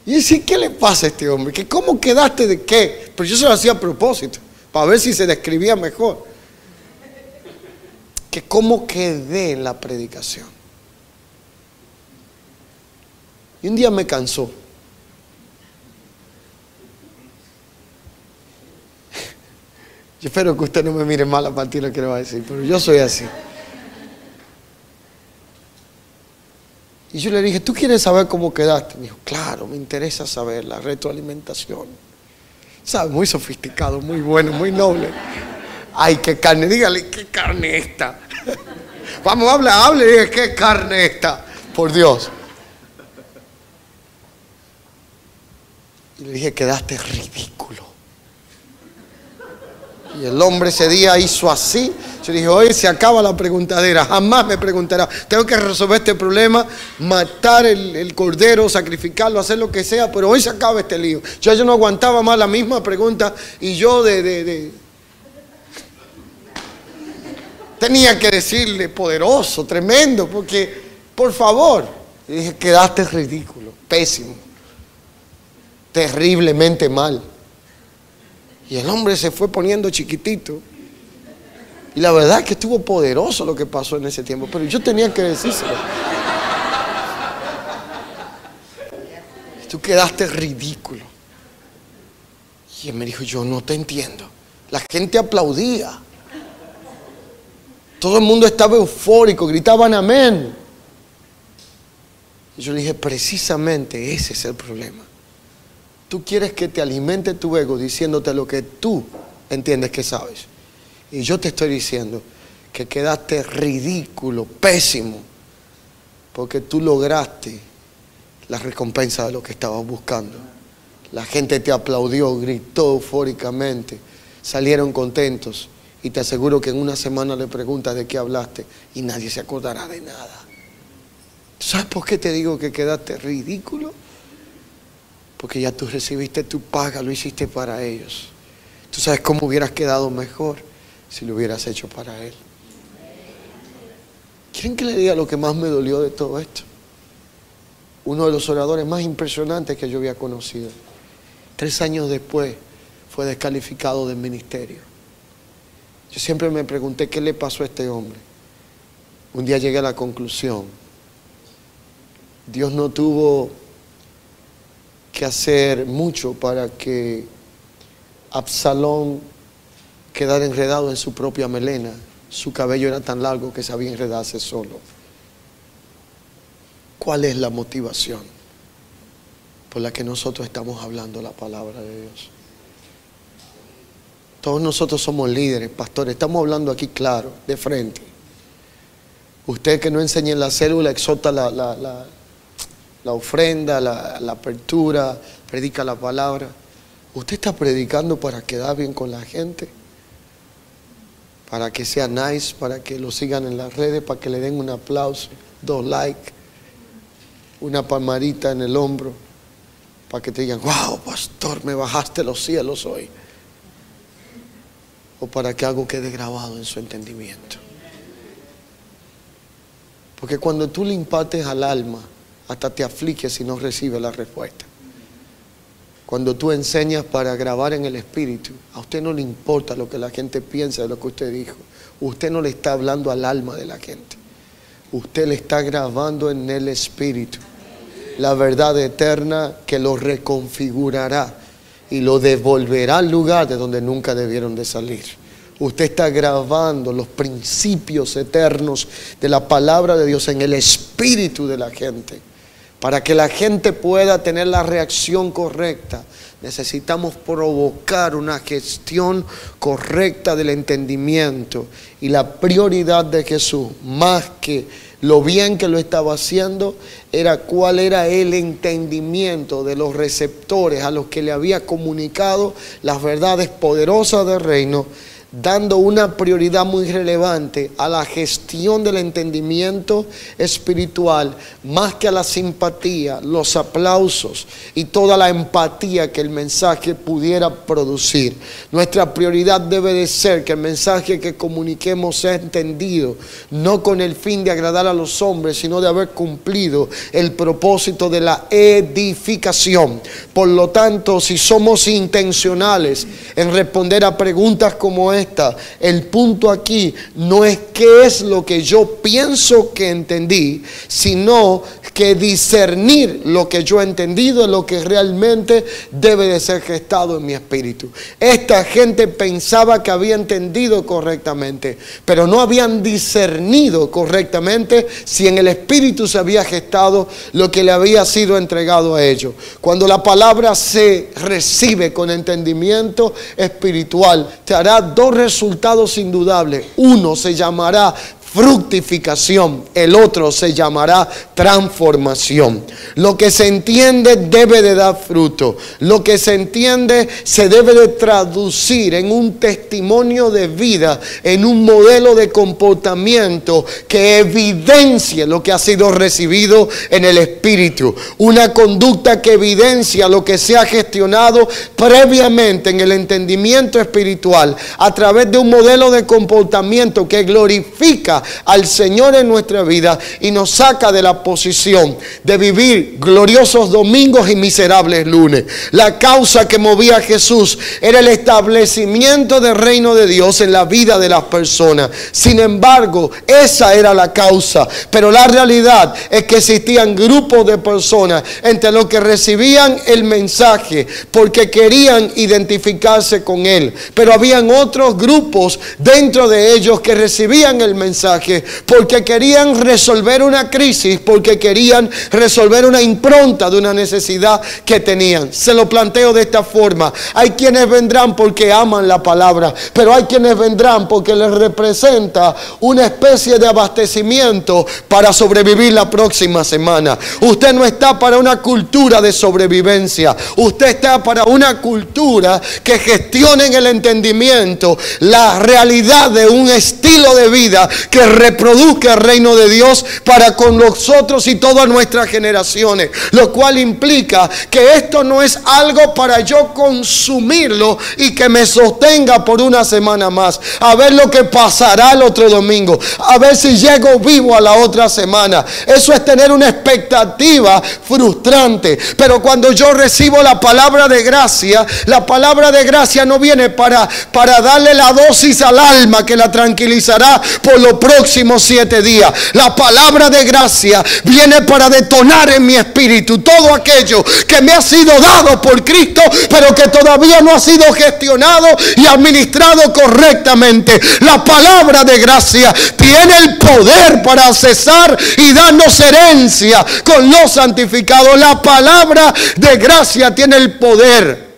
Y decía, ¿qué le pasa a este hombre? ¿Que cómo quedaste de qué? Pero yo se lo hacía a propósito, para ver si se describía mejor. Que cómo quedé en la predicación. Y un día me cansó. Yo espero que usted no me mire mal a partir de lo que le va a decir, pero yo soy así. Y yo le dije, ¿tú quieres saber cómo quedaste? Me dijo, claro, me interesa saber la retroalimentación. ¿Sabes? Muy sofisticado, muy bueno, muy noble. Ay, qué carne, dígale, ¿qué carne esta? Vamos, hable, diga, ¿qué carne esta? Por Dios. Y le dije, quedaste ridículo. Y el hombre ese día hizo así. Yo dije, hoy se acaba la preguntadera, jamás me preguntará. Tengo que resolver este problema, matar el cordero, sacrificarlo, hacer lo que sea, pero hoy se acaba este lío. Yo no aguantaba más la misma pregunta y yo tenía que decirle poderoso, tremendo, porque, por favor, y dije, quedaste ridículo, pésimo, terriblemente mal. Y el hombre se fue poniendo chiquitito. Y la verdad es que estuvo poderoso lo que pasó en ese tiempo. Pero yo tenía que decírselo. tú quedaste ridículo. Y él me dijo, yo no te entiendo. La gente aplaudía. Todo el mundo estaba eufórico, gritaban amén. Y yo le dije, precisamente ese es el problema. Tú quieres que te alimente tu ego diciéndote lo que tú entiendes que sabes. Y yo te estoy diciendo que quedaste ridículo, pésimo, porque tú lograste la recompensa de lo que estabas buscando. La gente te aplaudió, gritó eufóricamente, salieron contentos. Y te aseguro que en una semana le preguntas de qué hablaste y nadie se acordará de nada. ¿Sabes por qué te digo que quedaste ridículo? Porque ya tú recibiste tu paga, lo hiciste para ellos. Tú sabes cómo hubieras quedado mejor si lo hubieras hecho para Él. ¿Quieren que le diga lo que más me dolió de todo esto? Uno de los oradores más impresionantes que yo había conocido, 3 años después fue descalificado del ministerio. Yo siempre me pregunté qué le pasó a este hombre. Un día llegué a la conclusión: Dios no tuvo que hacer mucho para que Absalón quedara enredado en su propia melena. Su cabello era tan largo que sabía enredarse solo. ¿Cuál es la motivación por la que nosotros estamos hablando la palabra de Dios? Todos nosotros somos líderes, pastores. Estamos hablando aquí claro, de frente. Usted que no enseña en la célula, exhorta la ofrenda, la apertura, predica la palabra. ¿Usted está predicando para quedar bien con la gente? Para que sea nice, para que lo sigan en las redes, para que le den un aplauso, 2 likes, una palmadita en el hombro, para que te digan, wow, pastor, me bajaste los cielos hoy. O para que algo quede grabado en su entendimiento. Porque cuando tú le impartes al alma, hasta te aflige si no recibe la respuesta. Cuando tú enseñas para grabar en el espíritu, a usted no le importa lo que la gente piensa de lo que usted dijo. Usted no le está hablando al alma de la gente. Usted le está grabando en el espíritu la verdad eterna que lo reconfigurará y lo devolverá al lugar de donde nunca debieron de salir. Usted está grabando los principios eternos de la palabra de Dios en el espíritu de la gente. Para que la gente pueda tener la reacción correcta, necesitamos provocar una gestión correcta del entendimiento. Y la prioridad de Jesús, más que lo bien que lo estaba haciendo, era cuál era el entendimiento de los receptores a los que le había comunicado las verdades poderosas del reino, dando una prioridad muy relevante a la gestión del entendimiento espiritual, más que a la simpatía, los aplausos y toda la empatía que el mensaje pudiera producir. Nuestra prioridad debe de ser que el mensaje que comuniquemos sea entendido, no con el fin de agradar a los hombres, sino de haber cumplido el propósito de la edificación. Por lo tanto, si somos intencionales en responder a preguntas como esta, el punto aquí no es qué es lo que yo pienso que entendí, sino que discernir lo que yo he entendido es lo que realmente debe de ser gestado en mi espíritu. Esta gente pensaba que había entendido correctamente, pero no habían discernido correctamente si en el espíritu se había gestado lo que le había sido entregado a ellos. Cuando la palabra se recibe con entendimiento espiritual, te hará 2 resultados indudables. Uno se llamará fructificación, el otro se llamará transformación. Lo que se entiende debe de dar fruto. Lo que se entiende se debe de traducir en un testimonio de vida, en un modelo de comportamiento que evidencie lo que ha sido recibido en el espíritu. Una conducta que evidencia lo que se ha gestionado previamente en el entendimiento espiritual a través de un modelo de comportamiento que glorifica al Señor en nuestra vida y nos saca de la posición de vivir gloriosos domingos y miserables lunes. La causa que movía a Jesús era el establecimiento del reino de Dios en la vida de las personas. Sin embargo, esa era la causa, pero la realidad es que existían grupos de personas entre los que recibían el mensaje porque querían identificarse con él, pero habían otros grupos dentro de ellos que recibían el mensaje porque querían resolver una crisis, porque querían resolver una impronta de una necesidad que tenían. Se lo planteo de esta forma: hay quienes vendrán porque aman la palabra, pero hay quienes vendrán porque les representa una especie de abastecimiento para sobrevivir la próxima semana. Usted no está para una cultura de sobrevivencia, usted está para una cultura que gestione en el entendimiento la realidad de un estilo de vida que reproduzca el reino de Dios para con nosotros y todas nuestras generaciones, lo cual implica que esto no es algo para yo consumirlo y que me sostenga por una semana más, a ver lo que pasará el otro domingo, a ver si llego vivo a la otra semana. Eso es tener una expectativa frustrante. Pero cuando yo recibo la palabra de gracia, la palabra de gracia no viene para darle la dosis al alma que la tranquilizará por los próximos 7 días. La palabra de gracia viene para detonar en mi espíritu todo aquello que me ha sido dado por Cristo, pero que todavía no ha sido gestionado y administrado correctamente. La palabra de gracia tiene el poder para accesar y darnos herencia con los santificados. La palabra de gracia tiene el poder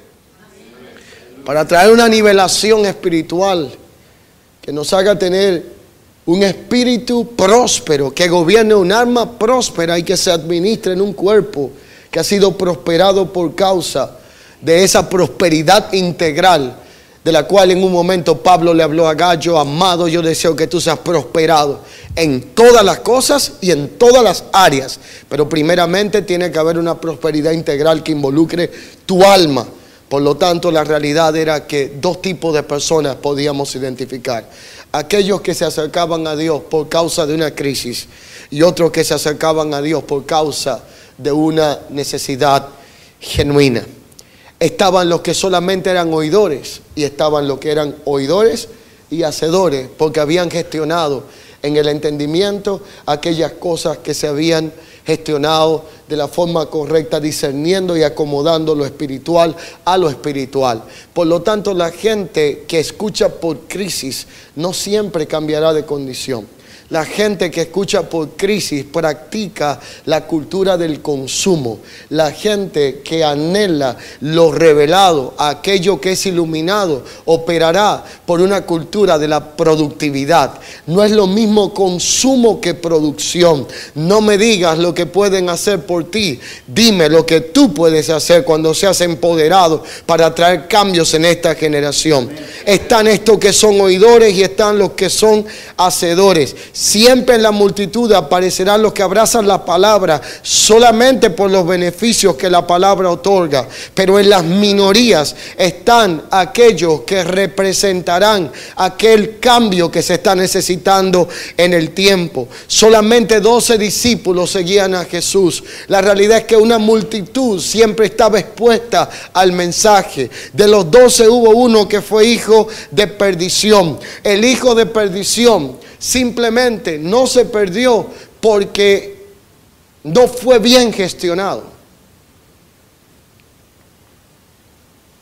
para traer una nivelación espiritual que nos haga tener un espíritu próspero, que gobierne un alma próspera y que se administre en un cuerpo que ha sido prosperado por causa de esa prosperidad integral de la cual en un momento Pablo le habló a Gallo: amado, yo deseo que tú seas prosperado en todas las cosas y en todas las áreas, pero primeramente tiene que haber una prosperidad integral que involucre tu alma. Por lo tanto, la realidad era que dos tipos de personas podíamos identificar: aquellos que se acercaban a Dios por causa de una crisis y otros que se acercaban a Dios por causa de una necesidad genuina. Estaban los que solamente eran oidores y estaban los que eran oidores y hacedores, porque habían gestionado en el entendimiento aquellas cosas que se habían gestionado de la forma correcta, discerniendo y acomodando lo espiritual a lo espiritual. Por lo tanto, la gente que escucha por crisis no siempre cambiará de condición. La gente que escucha por crisis practica la cultura del consumo. La gente que anhela lo revelado, aquello que es iluminado, operará por una cultura de la productividad. No es lo mismo consumo que producción. No me digas lo que pueden hacer por ti, dime lo que tú puedes hacer cuando seas empoderado para traer cambios en esta generación. Están estos que son oidores y están los que son hacedores. Siempre en la multitud aparecerán los que abrazan la palabra solamente por los beneficios que la palabra otorga, pero en las minorías están aquellos que representarán aquel cambio que se está necesitando en el tiempo. Solamente 12 discípulos seguían a Jesús. La realidad es que una multitud siempre estaba expuesta al mensaje. De los 12 hubo uno que fue hijo de perdición. El hijo de perdición simplemente no se perdió porque no fue bien gestionado.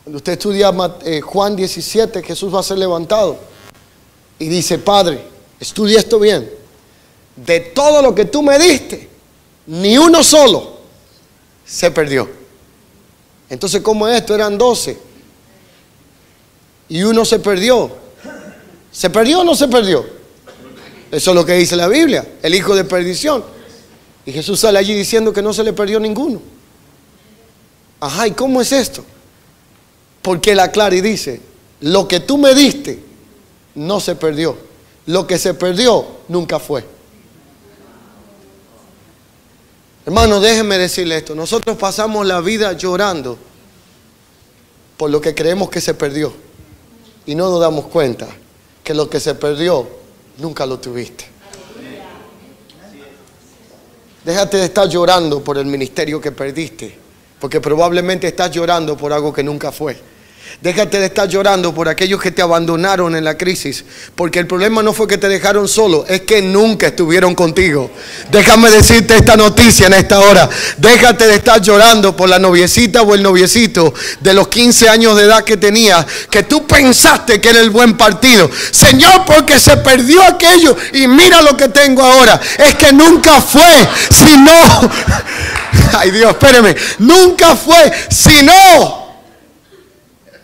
Cuando usted estudia Juan 17, Jesús va a ser levantado y dice: Padre, estudia esto bien, de todo lo que tú me diste, ni uno solo se perdió. Entonces, ¿cómo es esto? Eran 12 y uno se perdió. ¿Se perdió o no se perdió? Eso es lo que dice la Biblia, el hijo de perdición. Y Jesús sale allí diciendo que no se le perdió ninguno. Ajá, ¿y cómo es esto? Porque él aclara y dice: lo que tú me diste no se perdió, lo que se perdió nunca fue. Hermano, déjenme decirle esto: nosotros pasamos la vida llorando por lo que creemos que se perdió y no nos damos cuenta que lo que se perdió nunca lo tuviste. Déjate de estar llorando por el ministerio que perdiste, porque probablemente estás llorando por algo que nunca fue. Déjate de estar llorando por aquellos que te abandonaron en la crisis, porque el problema no fue que te dejaron solo, es que nunca estuvieron contigo. Déjame decirte esta noticia en esta hora. Déjate de estar llorando por la noviecita o el noviecito de los 15 años de edad que tenías, que tú pensaste que era el buen partido. Señor, porque se perdió aquello y mira lo que tengo ahora. Es que nunca fue, sino... Ay Dios, espéreme. Nunca fue, sino...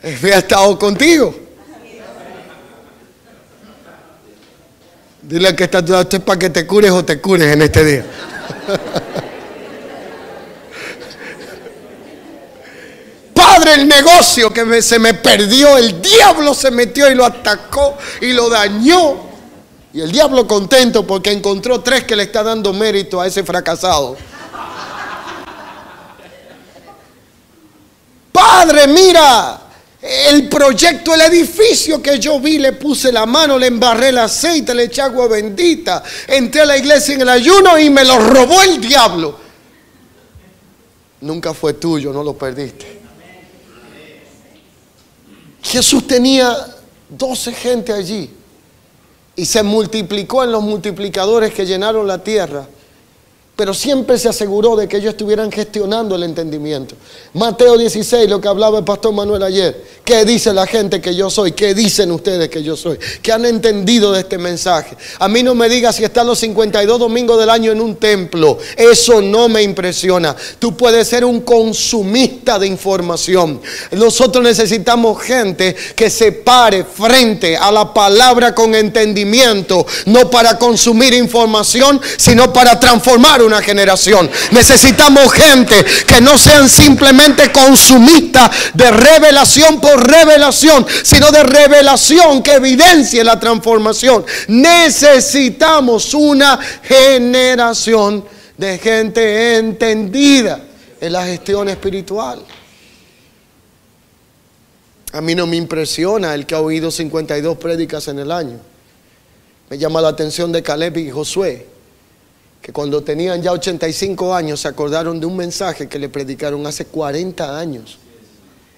He estado contigo. Dile al que está dudando, esto es para que te cures o te cures en este día. Padre, el negocio que se me perdió, el diablo se metió y lo atacó y lo dañó. Y el diablo contento porque encontró 3 que le está dando mérito a ese fracasado. Padre, mira. El proyecto, el edificio que yo vi, le puse la mano, le embarré el aceite, le eché agua bendita, entré a la iglesia en el ayuno y me lo robó el diablo. Nunca fue tuyo, no lo perdiste. Jesús tenía 12 gente allí y se multiplicó en los multiplicadores que llenaron la tierra. Pero siempre se aseguró de que ellos estuvieran gestionando el entendimiento. Mateo 16, lo que hablaba el pastor Manuel ayer. ¿Qué dice la gente que yo soy? ¿Qué dicen ustedes que yo soy? ¿Qué han entendido de este mensaje? A mí no me digas si están los 52 domingos del año en un templo. Eso no me impresiona. Tú puedes ser un consumista de información. Nosotros necesitamos gente que se pare frente a la palabra con entendimiento. No para consumir información, sino para transformar una generación. Necesitamos gente que no sean simplemente consumistas de revelación por revelación, sino de revelación que evidencie la transformación. Necesitamos una generación de gente entendida en la gestión espiritual. A mí no me impresiona el que ha oído 52 prédicas en el año. Me llama la atención de Caleb y Josué, que cuando tenían ya 85 años se acordaron de un mensaje que le predicaron hace 40 años.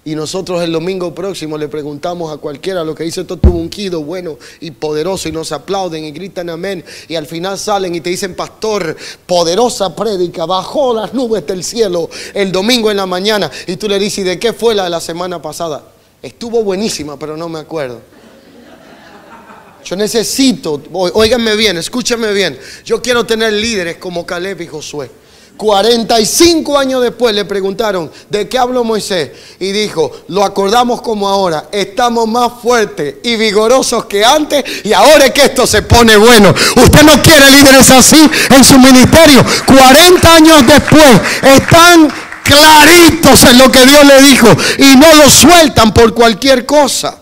Y nosotros el domingo próximo le preguntamos a cualquiera lo que dice, esto tuvo ungido bueno y poderoso, y nos aplauden y gritan amén, y al final salen y te dicen, pastor, poderosa prédica, bajó las nubes del cielo el domingo en la mañana, y tú le dices, ¿y de qué fue la de la semana pasada? Estuvo buenísima, pero no me acuerdo. Yo necesito, óiganme bien, escúchenme bien, yo quiero tener líderes como Caleb y Josué. 45 años después le preguntaron, ¿de qué habló Moisés? Y dijo, lo acordamos como ahora, estamos más fuertes y vigorosos que antes, y ahora es que esto se pone bueno. Usted no quiere líderes así en su ministerio. 40 años después están claritos en lo que Dios le dijo y no lo sueltan por cualquier cosa.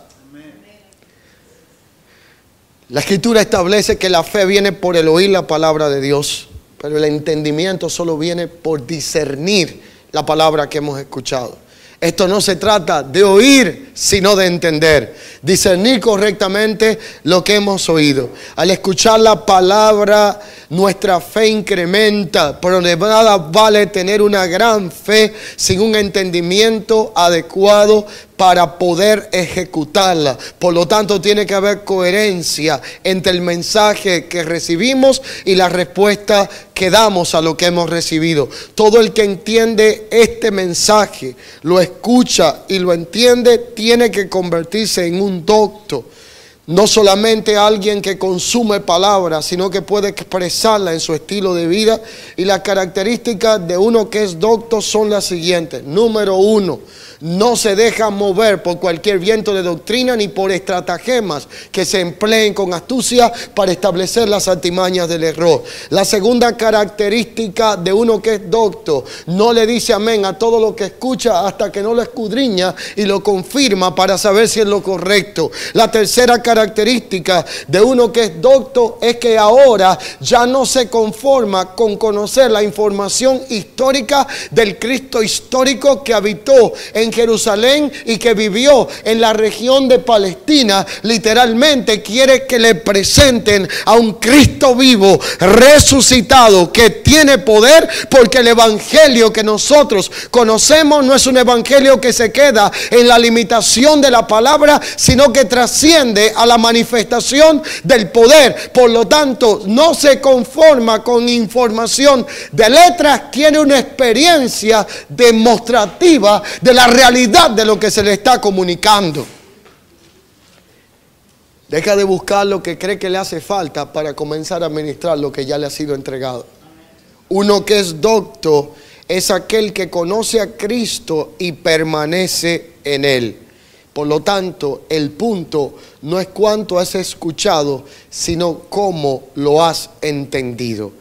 La Escritura establece que la fe viene por el oír la palabra de Dios, pero el entendimiento solo viene por discernir la palabra que hemos escuchado. Esto no se trata de oír, sino de entender, discernir correctamente lo que hemos oído. Al escuchar la palabra, nuestra fe incrementa, pero de nada vale tener una gran fe sin un entendimiento adecuado para poder ejecutarla. Por lo tanto, tiene que haber coherencia entre el mensaje que recibimos y la respuesta que damos a lo que hemos recibido. Todo el que entiende este mensaje, lo escucha y lo entiende, tiene que convertirse en un docto. No solamente alguien que consume palabras, sino que puede expresarla en su estilo de vida. Y las características de uno que es docto son las siguientes. Número 1, no se deja mover por cualquier viento de doctrina ni por estratagemas que se empleen con astucia para establecer las artimañas del error. La segunda característica de uno que es docto, no le dice amén a todo lo que escucha hasta que no lo escudriña y lo confirma para saber si es lo correcto. La tercera característica característica de uno que es docto es que ahora ya no se conforma con conocer la información histórica del Cristo histórico que habitó en Jerusalén y que vivió en la región de Palestina. Literalmente quiere que le presenten a un Cristo vivo, resucitado, que tiene poder, porque el evangelio que nosotros conocemos no es un evangelio que se queda en la limitación de la palabra, sino que trasciende a la manifestación del poder. Por lo tanto, no se conforma con información de letras, quiere una experiencia demostrativa de la realidad de lo que se le está comunicando. Deja de buscar lo que cree que le hace falta para comenzar a administrar lo que ya le ha sido entregado. Uno que es docto es aquel que conoce a Cristo y permanece en Él. Por lo tanto, el punto no es cuánto has escuchado, sino cómo lo has entendido.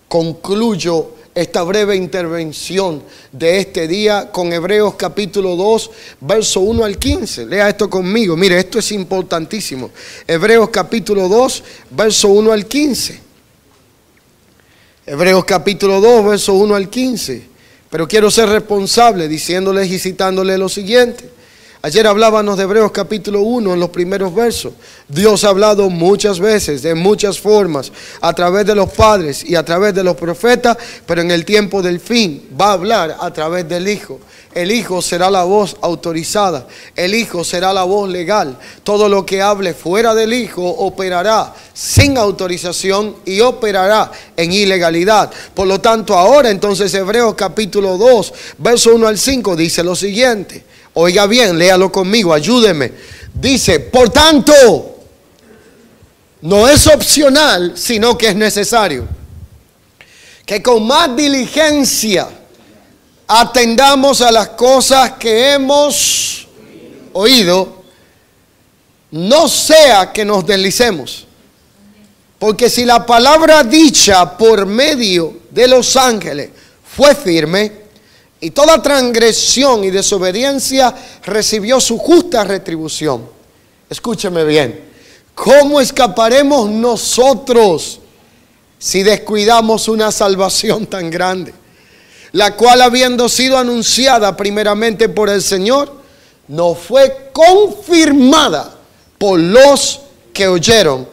Concluyo esta breve intervención de este día con Hebreos capítulo 2, verso 1 al 15. Lea esto conmigo. Mire, esto es importantísimo. Hebreos capítulo 2, verso 1 al 15. Hebreos capítulo 2, verso 1 al 15. Pero quiero ser responsable diciéndoles y citándoles lo siguiente. Ayer hablábamos de Hebreos capítulo 1 en los primeros versos. Dios ha hablado muchas veces, de muchas formas, a través de los padres y a través de los profetas, pero en el tiempo del fin va a hablar a través del Hijo. El Hijo será la voz autorizada, el Hijo será la voz legal. Todo lo que hable fuera del Hijo operará sin autorización y operará en ilegalidad. Por lo tanto, ahora entonces Hebreos capítulo 2, verso 1 al 5 dice lo siguiente. Oiga bien, léalo conmigo, ayúdeme. Dice, por tanto, no es opcional, sino que es necesario que con más diligencia atendamos a las cosas que hemos oído, no sea que nos deslicemos. Porque si la palabra dicha por medio de los ángeles fue firme, y toda transgresión y desobediencia recibió su justa retribución. Escúcheme bien. ¿Cómo escaparemos nosotros si descuidamos una salvación tan grande? La cual, habiendo sido anunciada primeramente por el Señor, no fue confirmada por los que oyeron,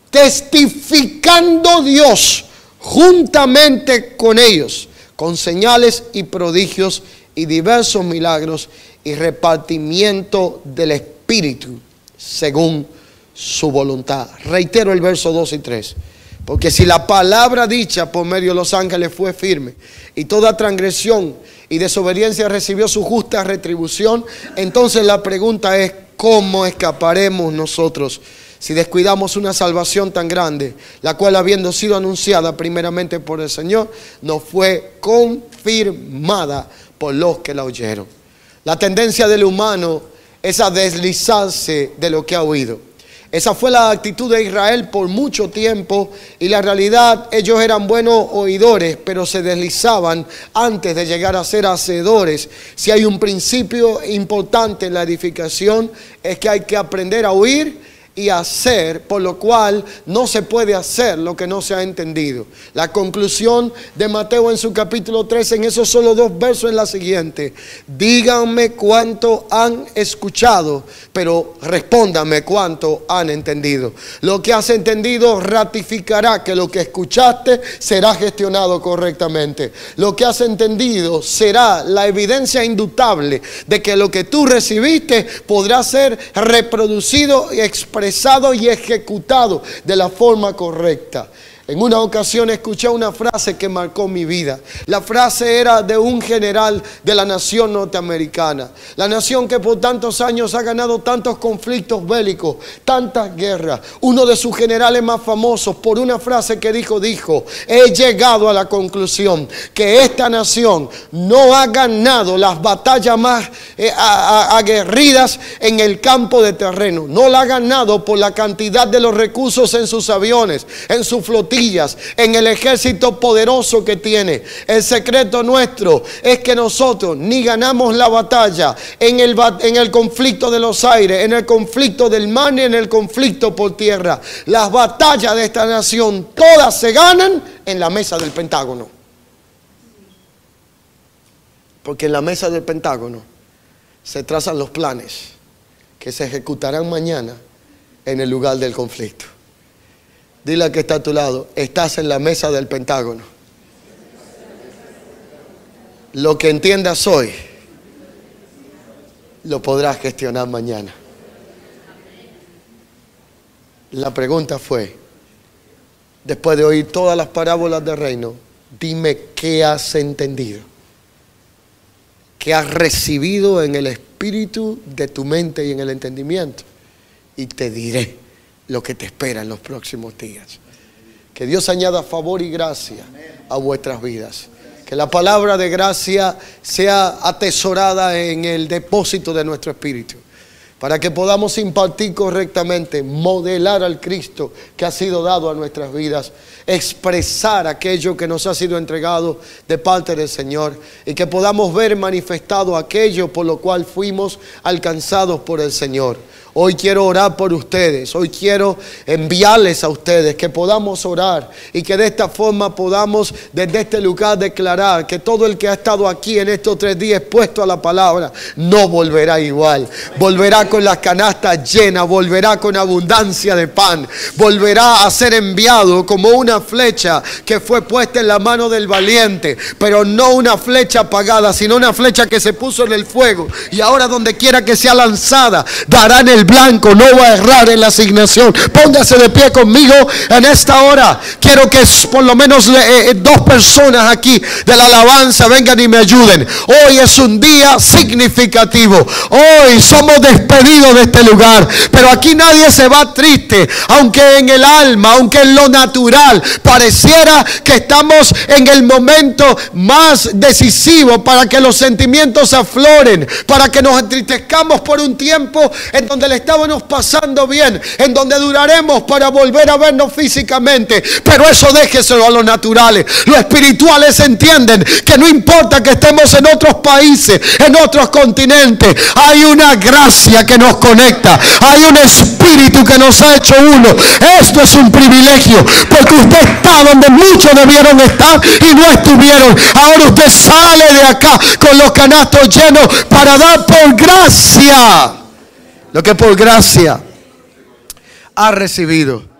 testificando Dios juntamente con ellos, con señales y prodigios y diversos milagros y repartimiento del Espíritu según su voluntad. Reitero el verso 2 y 3. Porque si la palabra dicha por medio de los ángeles fue firme y toda transgresión y desobediencia recibió su justa retribución, entonces la pregunta es, ¿cómo escaparemos nosotros si descuidamos una salvación tan grande, la cual, habiendo sido anunciada primeramente por el Señor, no fue confirmada por los que la oyeron? La tendencia del humano es a deslizarse de lo que ha oído. Esa fue la actitud de Israel por mucho tiempo, y la realidad, ellos eran buenos oidores, pero se deslizaban antes de llegar a ser hacedores. Si hay un principio importante en la edificación, es que hay que aprender a oír y hacer, por lo cual no se puede hacer lo que no se ha entendido. La conclusión de Mateo en su capítulo 13, en esos solo 2 versos, es la siguiente: díganme cuánto han escuchado, pero respóndanme cuánto han entendido. Lo que has entendido ratificará que lo que escuchaste será gestionado correctamente. Lo que has entendido será la evidencia indudable de que lo que tú recibiste podrá ser reproducido y expresado y ejecutado de la forma correcta. En una ocasión escuché una frase que marcó mi vida. La frase era de un general de la nación norteamericana. La nación que por tantos años ha ganado tantos conflictos bélicos, tantas guerras. Uno de sus generales más famosos, por una frase que dijo, he llegado a la conclusión que esta nación no ha ganado las batallas más aguerridas en el campo de terreno. No la ha ganado por la cantidad de los recursos en sus aviones, en su flotilla, maravillas, en el ejército poderoso que tiene. El secreto nuestro es que nosotros ni ganamos la batalla en el conflicto de los aires, en el conflicto del mar, ni en el conflicto por tierra. Las batallas de esta nación todas se ganan en la mesa del Pentágono. Porque en la mesa del Pentágono se trazan los planes que se ejecutarán mañana en el lugar del conflicto. Dile al que está a tu lado, estás en la mesa del Pentágono. Lo que entiendas hoy, lo podrás gestionar mañana. La pregunta fue, después de oír todas las parábolas del reino, dime qué has entendido, qué has recibido en el espíritu de tu mente y en el entendimiento, y te diré lo que te espera en los próximos días. Que Dios añada favor y gracia a vuestras vidas. Que la palabra de gracia sea atesorada en el depósito de nuestro espíritu, para que podamos impartir correctamente, modelar al Cristo que ha sido dado a nuestras vidas, expresar aquello que nos ha sido entregado de parte del Señor, y que podamos ver manifestado aquello por lo cual fuimos alcanzados por el Señor. Hoy quiero orar por ustedes, hoy quiero enviarles a ustedes que podamos orar y que de esta forma podamos desde este lugar declarar que todo el que ha estado aquí en estos 3 días expuesto a la palabra no volverá igual. Volverá con las canastas llenas, volverá con abundancia de pan, volverá a ser enviado como una flecha que fue puesta en la mano del valiente, pero no una flecha apagada, sino una flecha que se puso en el fuego, y ahora donde quiera que sea lanzada dará en el blanco, no va a errar en la asignación. Póngase de pie conmigo en esta hora. Quiero que por lo menos 2 personas aquí de la alabanza vengan y me ayuden. Hoy es un día significativo. Hoy somos despedidos de este lugar, pero aquí nadie se va triste, aunque en el alma, aunque en lo natural pareciera que estamos en el momento más decisivo para que los sentimientos afloren, para que nos entristezcamos por un tiempo en donde le estábamos pasando bien, en donde duraremos para volver a vernos físicamente. Pero eso déjeselo a los naturales. Los espirituales entienden que no importa que estemos en otros países, en otros continentes, hay una gracia que nos conecta, hay un espíritu que nos ha hecho uno. Esto es un privilegio, porque usted está donde muchos debieron estar y no estuvieron. Ahora usted sale de acá con los canastos llenos para dar por gracia lo que por gracia ha recibido.